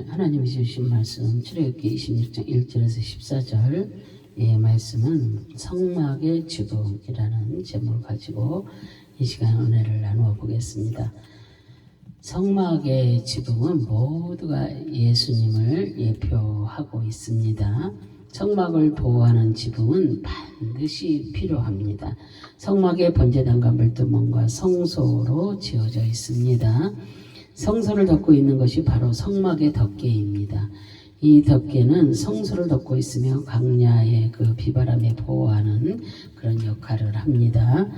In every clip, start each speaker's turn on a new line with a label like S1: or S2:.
S1: 오늘 하나님이 주신 말씀 출애굽기 26장 1절에서 14절 말씀은 성막의 지붕이라는 제목을 가지고 이 시간 은혜를 나누어 보겠습니다. 성막의 지붕은 모두가 예수님을 예표하고 있습니다. 성막을 보호하는 지붕은 반드시 필요합니다. 성막의 번제단과 물두멍과 성소로 지어져 있습니다. 성소를 덮고 있는 것이 바로 성막의 덮개입니다. 이 덮개는 성소를 덮고 있으며 광야의 그 비바람에 보호하는 그런 역할을 합니다.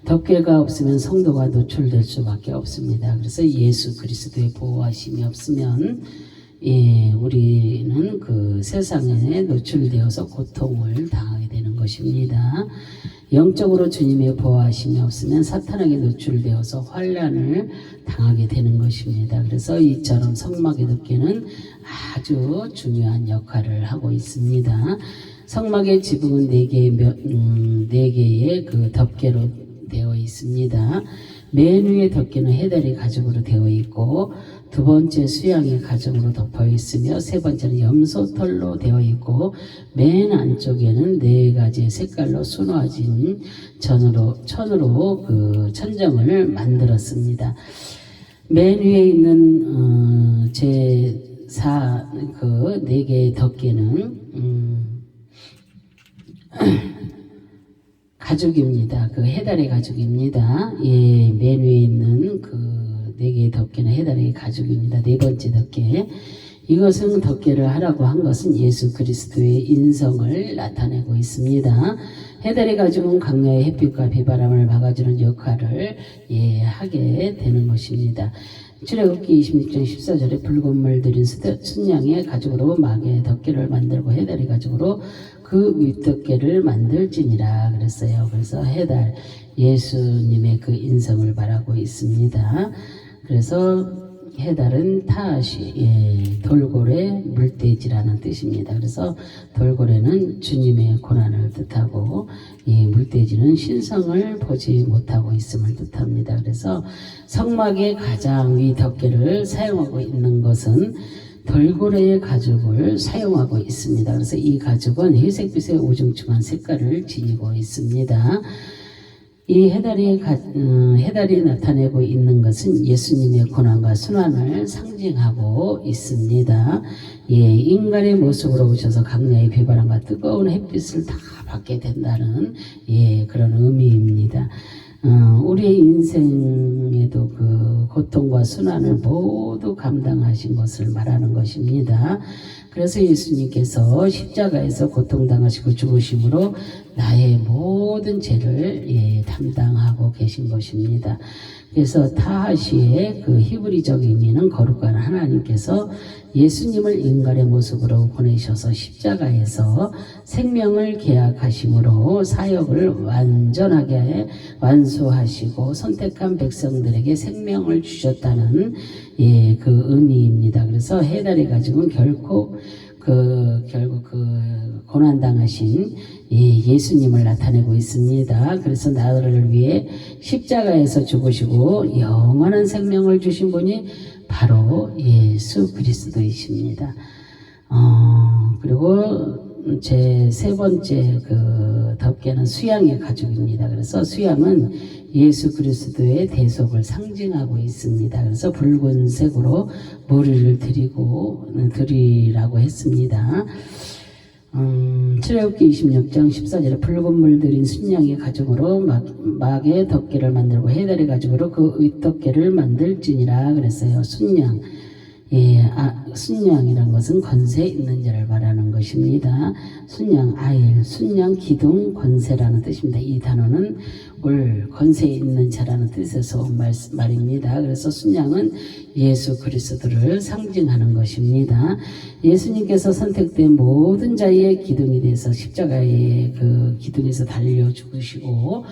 S1: 덮개가 없으면 성도가 노출될 수밖에 없습니다. 그래서 예수 그리스도의 보호하심이 없으면 우리는 그 세상에 노출되어서 고통을 당하게 되는 것입니다. 영적으로 주님의 보호하심이 없으면 사탄에게 노출되어서 환난을 당하게 되는 것입니다. 그래서 이처럼 성막의 덮개는 아주 중요한 역할을 하고 있습니다. 성막의 지붕은 네 개의 그 덮개로 되어 있습니다. 맨 위의 덮개는 해달이 가죽으로 되어 있고, 두 번째 수양이 가죽으로 덮어 있으며, 세 번째는 염소털로 되어 있고, 맨 안쪽에는 네 가지의 색깔로 수놓아진 천으로 그 천정을 만들었습니다. 맨 위에 있는 그 네 개의 덮개는 가죽입니다. 그 해달의 가죽입니다. 맨 위에 있는 그 네 개의 덮개는 해달의 가죽입니다. 네 번째 덮개. 이것은 덮개를 하라고 한 것은 예수 그리스도의 인성을 나타내고 있습니다. 해달의 가죽은 강야의 햇빛과 비바람을 막아주는 역할을 하게 되는 것입니다. 출애굽기 26장 14절에 붉은 물들인 순양의 가죽으로 막의 덮개를 만들고 해달의 가죽으로 그 윗덮개를 만들지니라 그랬어요. 그래서 해달, 예수님의 그 인성을 말하고 있습니다. 그래서 해달은 타시, 돌고래 물돼지라는 뜻입니다. 그래서 돌고래는 주님의 고난을 뜻하고, 물돼지는 신성을 보지 못하고 있음을 뜻합니다. 그래서 성막의 가장 위 덮개를 사용하고 있는 것은 돌고래의 가죽을 사용하고 있습니다. 그래서 이 가죽은 회색빛의 우중충한 색깔을 지니고 있습니다. 이 해달이 나타내고 있는 것은 예수님의 고난과 순환을 상징하고 있습니다. 인간의 모습으로 오셔서 강야의 비바람과 뜨거운 햇빛을 다 받게 된다는 그런 의미입니다. 우리의 인생에도 그 고통과 순환을 모두 감당하신 것을 말하는 것입니다. 그래서 예수님께서 십자가에서 고통당하시고 죽으심으로 나의 모든 죄를 담당하고 계신 것입니다. 그래서 타하시의 그 히브리적 의미는 거룩한 하나님께서 예수님을 인간의 모습으로 보내셔서 십자가에서 생명을 계약하심으로 사역을 완전하게 완수하시고 선택한 백성들에게 생명을 주셨다는 그 의미입니다. 그래서 해달의 가죽은 결국 고난당하신 예수님을 나타내고 있습니다. 그래서 나를 위해 십자가에서 죽으시고 영원한 생명을 주신 분이 바로 예수 그리스도이십니다. 그리고 제 세 번째 그 덮개는 수양의 가죽입니다. 그래서 수양은 예수 그리스도의 대속을 상징하고 있습니다. 그래서 붉은색으로 머리를 드리라고 했습니다. 출애굽기 26장 14절에 붉은 물들인 순양의 가죽으로 막의 덮개를 만들고 해달의 가죽으로 그 윗덮개를 만들지니라 그랬어요. 순양. 순양이란 것은 권세 있는 자를 말하는 것입니다. 순양, 아일, 순양, 기둥, 권세라는 뜻입니다. 이 단어는 권세 있는 자라는 뜻에서 온 말입니다. 그래서 순양은 예수 그리스도를 상징하는 것입니다. 예수님께서 선택된 모든 자의 기둥이 돼서 십자가의 그 기둥에서 달려 죽으시고,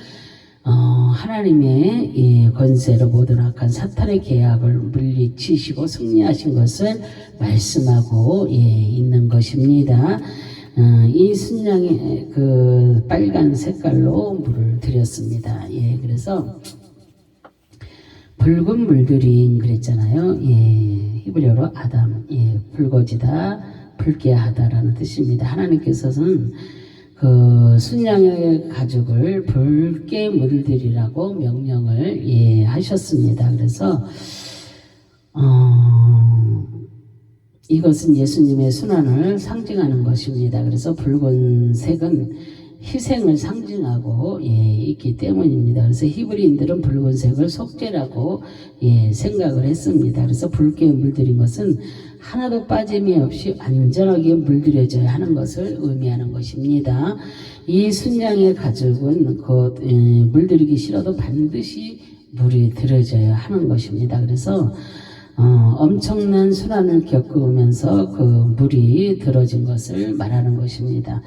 S1: 하나님의 권세로 모든 악한 사탄의 계약을 물리치시고 승리하신 것을 말씀하고 있는 것입니다. 이 순양의 그 빨간 색깔로 물을 드렸습니다. 그래서 붉은 물들인 그랬잖아요. 히브리어로 아담, 붉어지다, 붉게 하다라는 뜻입니다. 하나님께서는 그 순양의 가죽을 붉게 물들이라고 명령을 하셨습니다. 그래서 이것은 예수님의 순환을 상징하는 것입니다. 그래서 붉은색은 희생을 상징하고 있기 때문입니다. 그래서 히브리인들은 붉은색을 속죄라고 생각을 했습니다. 그래서 붉게 물들인 것은 하나도 빠짐이 없이 완전하게 물들여져야 하는 것을 의미하는 것입니다. 이 순양의 가죽은 물들이기 싫어도 반드시 물이 들어져야 하는 것입니다. 그래서 엄청난 순환을 겪으면서 그 물이 들어진 것을 말하는 것입니다.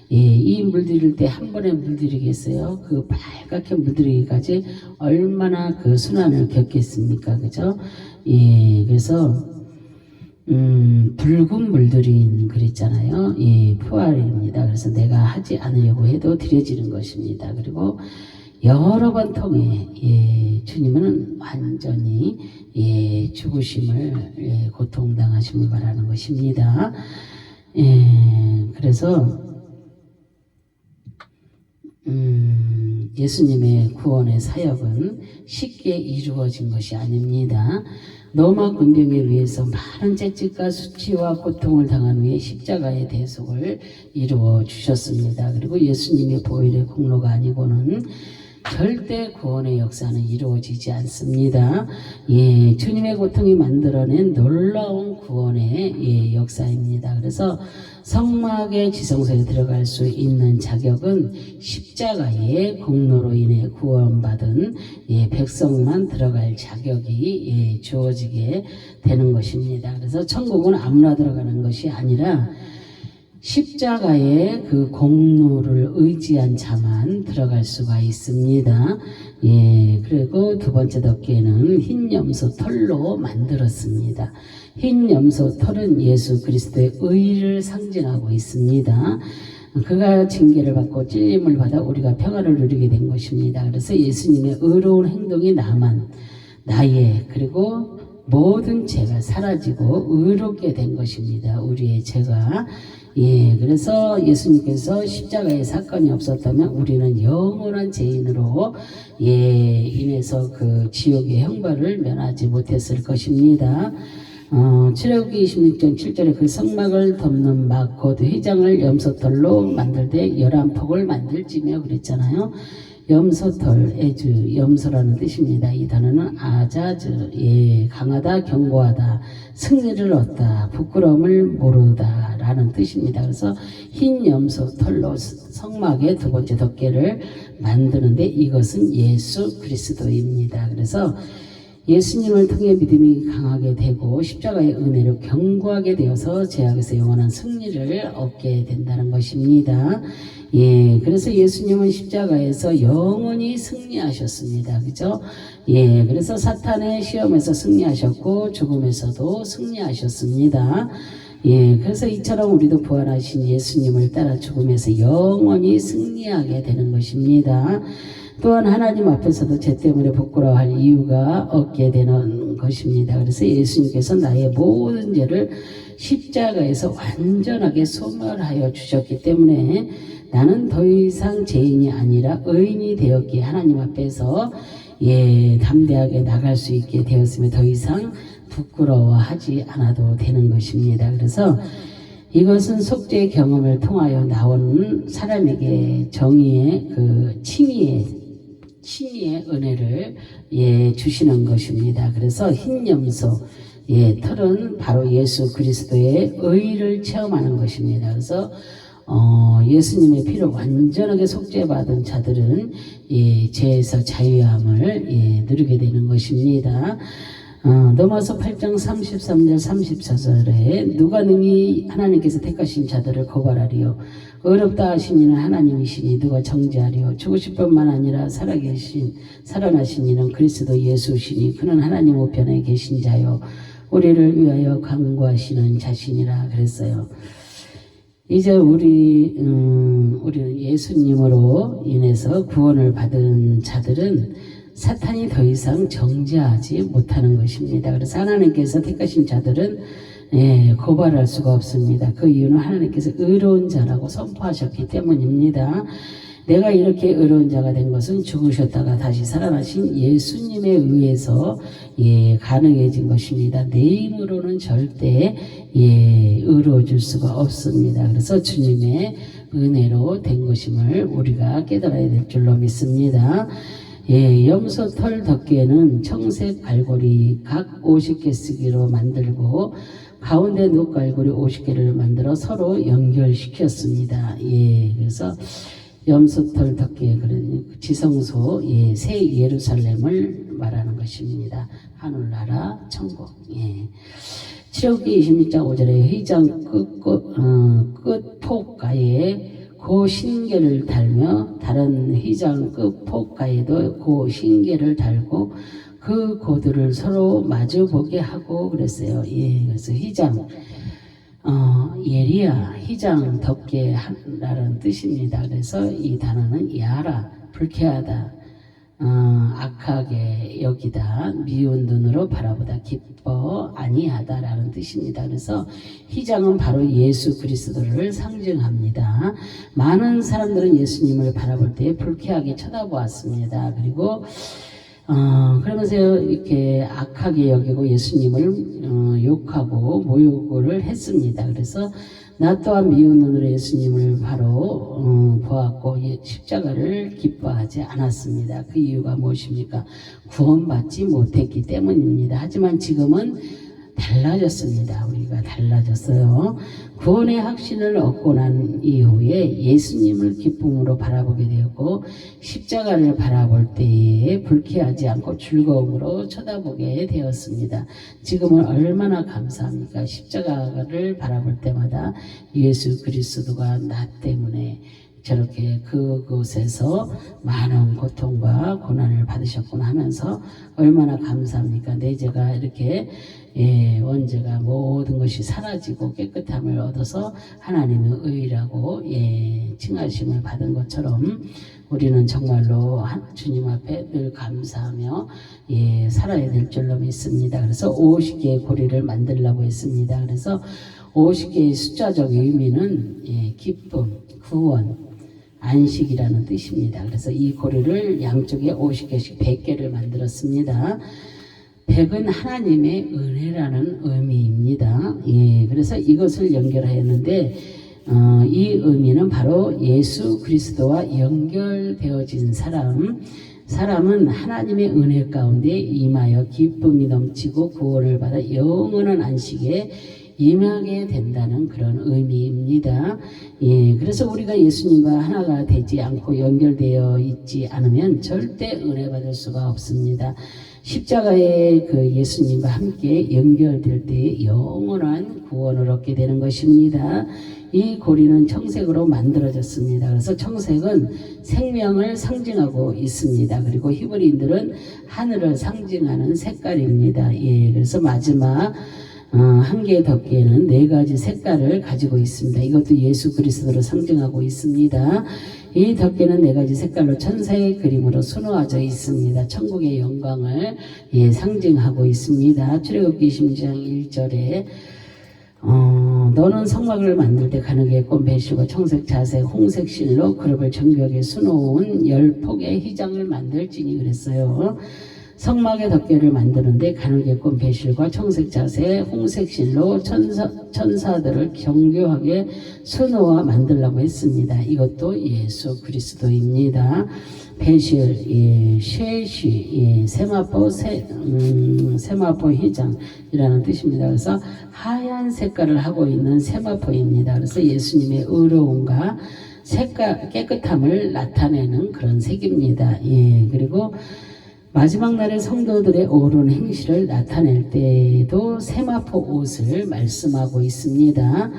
S1: 이 물들일 때 한 번에 물들이겠어요? 그 빨갛게 물들이기까지 얼마나 그 순환을 겪겠습니까? 그죠? 그래서 붉은 물들인 그랬잖아요. 푸알입니다. 그래서 내가 하지 않으려고 해도 드려지는 것입니다. 그리고 여러 번 통해 주님은 완전히 죽으심을 고통당하심을 말하는 것입니다. 그래서 예수님의 구원의 사역은 쉽게 이루어진 것이 아닙니다. 로마 군병에 의해서 많은 채찍과 수치와 고통을 당한 후에 십자가의 대속을 이루어 주셨습니다. 그리고 예수님의 보혈의 공로가 아니고는 절대 구원의 역사는 이루어지지 않습니다. 주님의 고통이 만들어낸 놀라운 구원의 역사입니다. 그래서 성막의 지성소에 들어갈 수 있는 자격은 십자가의 공로로 인해 구원받은 백성만 들어갈 자격이 주어지게 되는 것입니다. 그래서 천국은 아무나 들어가는 것이 아니라 십자가의 그 공로를 의지한 자만 들어갈 수가 있습니다. 그리고 두 번째 덮개는 흰 염소 털로 만들었습니다. 흰 염소 털은 예수 그리스도의 의를 상징하고 있습니다. 그가 징계를 받고 찔림을 받아 우리가 평화를 누리게 된 것입니다. 그래서 예수님의 의로운 행동이 나의 그리고 모든 죄가 사라지고 의롭게 된 것입니다. 우리의 죄가. 그래서 예수님께서 십자가의 사건이 없었다면 우리는 영원한 죄인으로 인해서 그 지옥의 형벌을 면하지 못했을 것입니다. 출애굽기 26장 7절에 그 성막을 덮는 막 곧 휘장을 염소털로 만들 때 11폭을 만들지며 그랬잖아요. 염소털, 에주, 염소라는 뜻입니다. 이 단어는 아자즈, 강하다, 견고하다, 승리를 얻다, 부끄러움을 모르다 라는 뜻입니다. 그래서 흰 염소털로 성막의 두 번째 덮개를 만드는데 이것은 예수 그리스도입니다. 그래서 예수님을 통해 믿음이 강하게 되고 십자가의 은혜로 견고하게 되어서 죄악에서 영원한 승리를 얻게 된다는 것입니다. 그래서 예수님은 십자가에서 영원히 승리하셨습니다. 그죠? 그래서 사탄의 시험에서 승리하셨고 죽음에서도 승리하셨습니다. 그래서 이처럼 우리도 부활하신 예수님을 따라 죽음에서 영원히 승리하게 되는 것입니다. 또한 하나님 앞에서도 죄 때문에 부끄러워할 이유가 없게 되는 것입니다. 그래서 예수님께서 나의 모든 죄를 십자가에서 완전하게 소멸하여 주셨기 때문에 나는 더 이상 죄인이 아니라 의인이 되었기에 하나님 앞에서 담대하게 나갈 수 있게 되었으며 더 이상 부끄러워하지 않아도 되는 것입니다. 그래서 이것은 속죄의 경험을 통하여 나온 사람에게 정의의 그 칭의의 은혜를 주시는 것입니다. 그래서 흰 염소 털은 바로 예수 그리스도의 의를 체험하는 것입니다. 그래서 예수님의 피로 완전하게 속죄받은 자들은 죄에서 자유함을 누리게 되는 것입니다. 넘어서 8장 33절 34절에 누가 능히 하나님께서 택하신 자들을 고발하리요 어렵다 하신 이는 하나님이시니 누가 정죄하리요 죽으실 뿐만 아니라 살아나신 이는 그리스도 예수시니 그는 하나님 우편에 계신 자요 우리를 위하여 간구하시는 자신이라 그랬어요. 이제 우리는 예수님으로 인해서 구원을 받은 자들은 사탄이 더 이상 정죄하지 못하는 것입니다. 그래서 하나님께서 택하신 자들은 고발할 수가 없습니다. 그 이유는 하나님께서 의로운 자라고 선포하셨기 때문입니다. 내가 이렇게 의로운 자가 된 것은 죽으셨다가 다시 살아나신 예수님에 의해서 가능해진 것입니다. 내 힘으로는 절대 의로워질 수가 없습니다. 그래서 주님의 은혜로 된 것임을 우리가 깨달아야 될 줄로 믿습니다. 염소 털 덮개는 청색 갈고리 각 50개 쓰기로 만들고 가운데 녹갈고리 50개를 만들어 서로 연결시켰습니다. 그래서 염소털 덮개, 지성소, 새 예루살렘을 말하는 것입니다. 하늘나라 천국. 출애굽기 26장 5절에 휘장 끝폭가에 고 신계를 달며 다른 휘장 끝폭가에도 고 신계를 달고 그 고들을 서로 마주보게 하고 그랬어요. 그래서 휘장, 예리야, 휘장 덮개 한다는 뜻입니다. 그래서 이 단어는 야라, 불쾌하다, 악하게 여기다, 미운 눈으로 바라보다, 기뻐 아니하다라는 뜻입니다. 그래서 휘장은 바로 예수 그리스도를 상징합니다. 많은 사람들은 예수님을 바라볼 때 불쾌하게 쳐다보았습니다. 그리고 그러면서 이렇게 악하게 여기고 예수님을 욕하고 모욕을 했습니다. 그래서 나 또한 미운 눈으로 예수님을 바로 보았고 십자가를 기뻐하지 않았습니다. 그 이유가 무엇입니까? 구원받지 못했기 때문입니다. 하지만 지금은 달라졌습니다. 우리가 달라졌어요. 구원의 확신을 얻고 난 이후에 예수님을 기쁨으로 바라보게 되었고 십자가를 바라볼 때에 불쾌하지 않고 즐거움으로 쳐다보게 되었습니다. 지금은 얼마나 감사합니까? 십자가를 바라볼 때마다 예수 그리스도가 나 때문에 저렇게 그곳에서 많은 고통과 고난을 받으셨구나 하면서 얼마나 감사합니까? 내 죄가 이렇게 원죄가 모든 것이 사라지고 깨끗함을 얻어서 하나님의 의라고 칭하심을 받은 것처럼 우리는 정말로 주님 앞에 늘 감사하며 살아야 될 줄로 믿습니다. 그래서 50개의 고리를 만들려고 했습니다. 그래서 50개의 숫자적 의미는 기쁨, 구원, 안식이라는 뜻입니다. 그래서 이 고리를 양쪽에 50개씩 100개를 만들었습니다. 100은 하나님의 은혜라는 의미입니다. 그래서 이것을 연결하였는데 이 의미는 바로 예수 그리스도와 연결되어진 사람은 하나님의 은혜 가운데 임하여 기쁨이 넘치고 구원을 받아 영원한 안식에 임하게 된다는 그런 의미입니다. 그래서 우리가 예수님과 하나가 되지 않고 연결되어 있지 않으면 절대 은혜 받을 수가 없습니다. 십자가에 그 예수님과 함께 연결될 때 영원한 구원을 얻게 되는 것입니다. 이 고리는 청색으로 만들어졌습니다. 그래서 청색은 생명을 상징하고 있습니다. 그리고 히브리인들은 하늘을 상징하는 색깔입니다. 그래서 마지막 한 개의 덮개에는 4가지 색깔을 가지고 있습니다. 이것도 예수 그리스도를 상징하고 있습니다. 이 덮개는 4가지 색깔로 천사의 그림으로 수놓아져 있습니다. 천국의 영광을 상징하고 있습니다. 출애굽기 26장 1절에 너는 성막을 만들 때 가느게 꽃 배실과 청색 자색 홍색 실로 그룹을 정교하게 수놓은 10폭의 휘장을 만들지니 그랬어요. 성막의 덮개를 만드는데 가늘게꽃 배실과 청색 자세, 홍색 실로 천사들을 정교하게 수놓아 만들라고 했습니다. 이것도 예수 그리스도입니다. 배실, 쉐시, 세마포 휘장이라는 뜻입니다. 그래서 하얀 색깔을 하고 있는 세마포입니다. 그래서 예수님의 의로움과 색깔, 깨끗함을 나타내는 그런 색입니다. 그리고 마지막 날의 성도들의 옳은 행실을 나타낼 때에도 세마포 옷을 말씀하고 있습니다.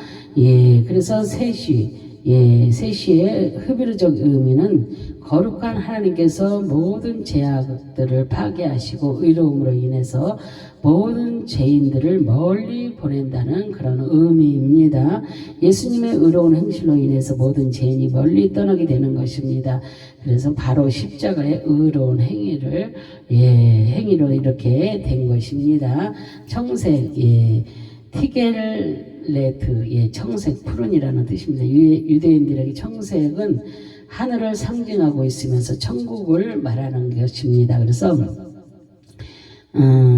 S1: 그래서 셋이 세시의 히브리적 의미는 거룩한 하나님께서 모든 죄악들을 파괴하시고 의로움으로 인해서 모든 죄인들을 멀리 보낸다는 그런 의미입니다. 예수님의 의로운 행실로 인해서 모든 죄인이 멀리 떠나게 되는 것입니다. 그래서 바로 십자가의 의로운 행위로 이렇게 된 것입니다. 청색, 티겔레트, 청색 푸른이라는 뜻입니다. 유대인들에게 청색은 하늘을 상징하고 있으면서 천국을 말하는 것입니다. 그래서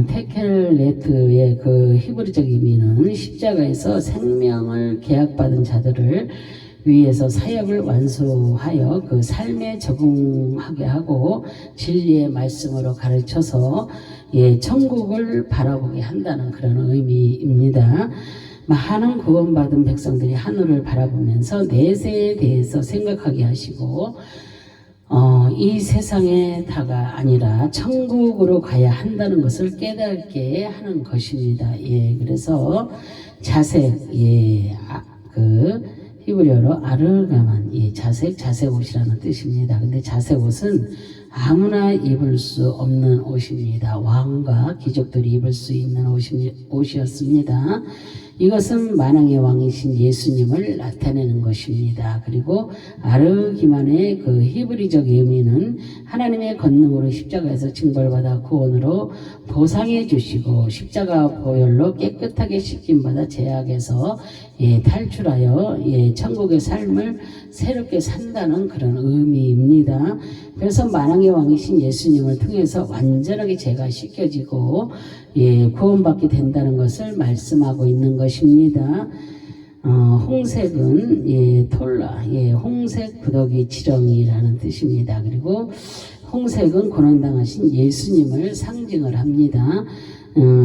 S1: 테켈레트의 그 히브리적 의미는 십자가에서 생명을 계약받은 자들을 위해서 사역을 완수하여 그 삶에 적응하게 하고 진리의 말씀으로 가르쳐서 천국을 바라보게 한다는 그런 의미입니다. 많은 구원받은 백성들이 하늘을 바라보면서 내세에 대해서 생각하게 하시고 이 세상에다가 아니라 천국으로 가야 한다는 것을 깨닫게 하는 것입니다. 그래서 자색, 히브리어로 아르가만, 자색 옷이라는 뜻입니다. 근데 자색 옷은 아무나 입을 수 없는 옷입니다. 왕과 귀족들이 입을 수 있는 옷이었습니다. 이것은 만왕의 왕이신 예수님을 나타내는 것입니다. 그리고 아르기만의 그 히브리적 의미는 하나님의 권능으로 십자가에서 징벌받아 구원으로 보상해 주시고 십자가 보혈로 깨끗하게 씻김받아 죄악에서 탈출하여 천국의 삶을 새롭게 산다는 그런 의미입니다. 그래서 만왕의 왕이신 예수님을 통해서 완전하게 죄가 씻겨지고 구원받게 된다는 것을 말씀하고 있는 것입니다. 홍색은 톨라, 홍색 구더기 지렁이라는 뜻입니다. 그리고 홍색은 고난당하신 예수님을 상징을 합니다.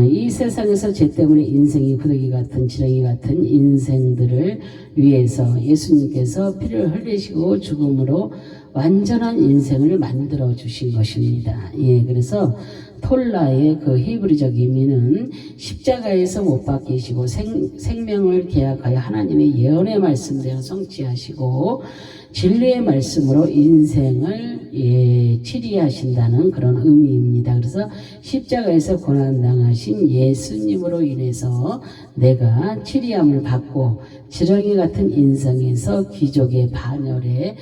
S1: 이 세상에서 죄 때문에 인생이 구더기 같은 지렁이 같은 인생들을 위해서 예수님께서 피를 흘리시고 죽음으로 완전한 인생을 만들어 주신 것입니다. 그래서 톨라의 그 히브리적 의미는 십자가에서 못 박히시고 생명을 계약하여 하나님의 예언의 말씀대로 성취하시고 진리의 말씀으로 인생을 치리하신다는 그런 의미입니다. 그래서 십자가에서 고난당하신 예수님으로 인해서 내가 치리함을 받고 지렁이 같은 인생에서 귀족의 반열에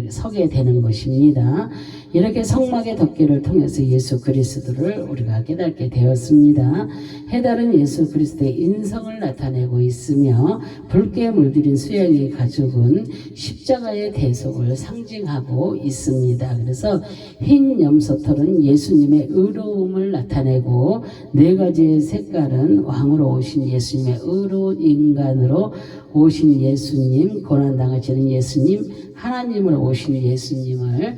S1: 서게 되는 것입니다. 이렇게 성막의 덮개를 통해서 예수 그리스도를 우리가 깨닫게 되었습니다. 해달은 예수 그리스도의 인성을 나타내고 있으며 붉게 물들인 수양의 가죽은 십자가의 대속을 상징하고 있습니다. 그래서 흰 염소털은 예수님의 의로움을 나타내고 네 가지의 색깔은 왕으로 오신 예수님의 의로운 인간으로 오신 예수님, 고난당하시는 예수님, 하나님으로 오신 예수님을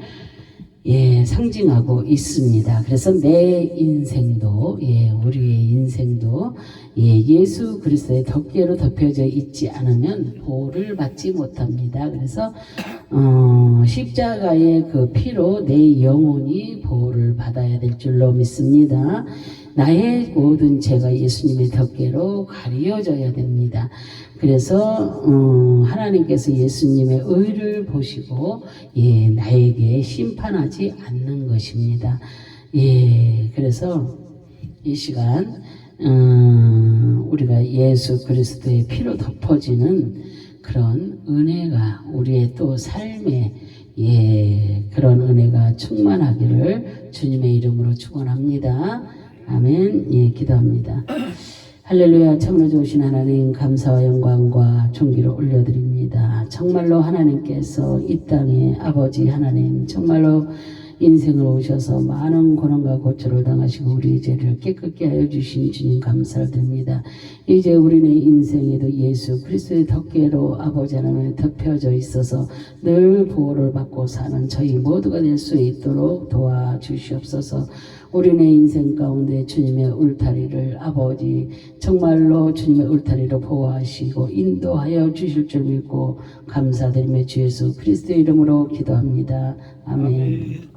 S1: 상징하고 있습니다. 그래서 내 인생도, 우리의 인생도 예수 그리스도의 덮개로 덮여져 있지 않으면 보호를 받지 못합니다. 그래서 십자가의 그 피로 내 영혼이 보호를 받아야 될 줄로 믿습니다. 나의 모든 죄가 예수님의 덮개로 가려져야 됩니다. 그래서 하나님께서 예수님의 의를 보시고 나에게 심판하지 않는 것입니다. 그래서 이 시간 우리가 예수 그리스도의 피로 덮어지는 그런 은혜가 우리의 또 삶에 그런 은혜가 충만하기를 주님의 이름으로 축원합니다. 아멘. 기도합니다. 할렐루야. 참으로 좋으신 하나님, 감사와 영광과 존귀를 올려드립니다. 정말로 하나님께서 이 땅에 아버지 하나님, 정말로 인생을 오셔서 많은 고난과 고초를 당하시고 우리의 죄를 깨끗게 하여 주신 주님 감사를 드립니다. 이제 우리의 인생에도 예수 그리스도의 덮개로 아버지 하나님에 덮여져 있어서 늘 보호를 받고 사는 저희 모두가 될 수 있도록 도와주시옵소서. 우리의 인생 가운데 주님의 울타리를 아버지 정말로 주님의 울타리로 보호하시고 인도하여 주실 줄 믿고 감사드리며 주 예수 그리스도의 이름으로 기도합니다. 아멘.